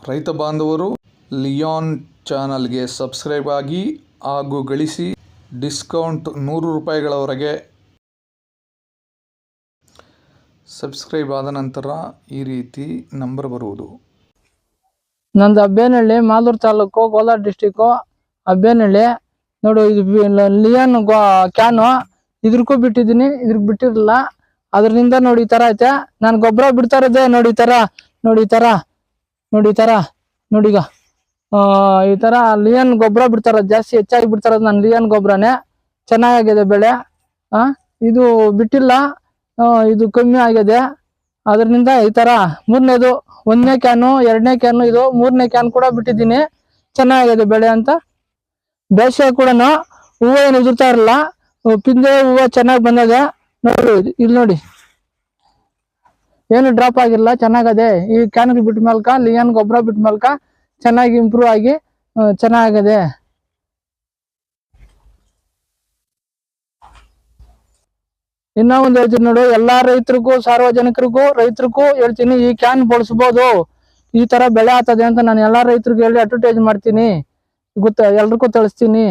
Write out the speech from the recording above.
ರೈತ ಬಾಂಧವರು ಲಿಯಾನ್ ಚಾನಲ್ಗೆ ಸಬ್ಸ್ಕ್ರೈಬ್ ಆಗಿ ಹಾಗೂ ಗಳಿಸಿ ಡಿಸ್ಕೌಂಟ್ 100 ರೂಪಾಯಿಗಳವರೆಗೆ. ಸಬ್ಸ್ಕ್ರೈಬ್ ಆದ ನಂತರ ಈ ರೀತಿ ನಂಬರ್ ಬರುವುದು. ನಂದು ಅಬ್ಬೇನಹಳ್ಳಿ, ಮಾಲೂರು ತಾಲೂಕು, ಕೋಲಾರ ಡಿಸ್ಟಿಕ್ಕು. ಅಬ್ಬೇನಹಳ್ಳಿ ನೋಡು, ಇದು ಲಿಯಾನ್ ಕ್ಯಾನು ಇದ್ರಕ್ಕೂ ಬಿಟ್ಟಿದ್ದೀನಿ, ಇದ್ರಿಗೆ ಬಿಟ್ಟಿರಲಿಲ್ಲ. ಅದರಿಂದ ನೋಡಿ ಈ ತರ ಐತೆ. ನಾನು ಗೊಬ್ಬರ ಬಿಡ್ತಾ ಇರೋದೇ ನೋಡಿ ಈ ತರ, ನೋಡಿ ಈ ತರ, ನೋಡಿ ಈ ತರ, ನೋಡಿ ಈಗ ಈ ತರ ಲಿಯಾನ್ ಗೊಬ್ಬರ ಬಿಡ್ತಾರ, ಜಾಸ್ತಿ ಹೆಚ್ಚಾಗಿ ಬಿಡ್ತಾರ. ನಾನು ಲಿಯಾನ್ ಗೊಬ್ಬರನೇ ಚೆನ್ನಾಗಿದೆ ಬೆಳೆ. ಇದು ಬಿಟ್ಟಿಲ್ಲ, ಇದು ಕಮ್ಮಿ ಆಗಿದೆ. ಅದರಿಂದ ಈ ತರ ಮೂರನೇದು, 1ನೇ ಕ್ಯಾನು, 2ನೇ ಕ್ಯಾನು, ಇದು 3ನೇ ಕ್ಯಾನ್ ಕೂಡ ಬಿಟ್ಟಿದ್ದೀನಿ. ಚೆನ್ನಾಗಿದೆ ಬೆಳೆ ಅಂತ. ಬೇಸಿಗೆ ಕೂಡ ಹೂವು ಏನು ಉದುರ್ತಾ ಇರಲ್ಲ, ಪಿಂದೆ ಹೂವು ಚೆನ್ನಾಗಿ ಬಂದಿದೆ. ನೋಡಿ ಇಲ್ಲಿ ನೋಡಿ, ಏನು ಡ್ರಾಪ್ ಆಗಿಲ್ಲ, ಚೆನ್ನಾಗದೆ. ಈ ಕ್ಯಾನ್ ಬಿಟ್ಟ ಮೇಲ್ಕ, ಲಿಯಾನ್ ಗೊಬ್ಬರ ಬಿಟ್ಟ ಮೇಲ್ಕ ಚೆನ್ನಾಗಿ ಇಂಪ್ರೂವ್ ಆಗಿ ಚೆನ್ನಾಗಿದೆ. ಇನ್ನ ಒಂದು ಹೇಳ್ತೀನಿ ನೋಡು, ಎಲ್ಲಾ ರೈತರಿಗೂ, ಸಾರ್ವಜನಿಕರಿಗೂ, ರೈತರಿಗೂ ಹೇಳ್ತೀನಿ, ಈ ಕ್ಯಾನ್ ಬಳಸ್ಬೋದು. ಈ ತರ ಬೆಳೆ ಆಗ್ತದೆ ಅಂತ ನಾನು ಎಲ್ಲಾ ರೈತರಿಗೂ ಹೇಳಿ ಅಡ್ವರ್ಟೈಸ್ ಮಾಡ್ತೀನಿ, ಎಲ್ರಿಗೂ ತಿಳಿಸ್ತೀನಿ.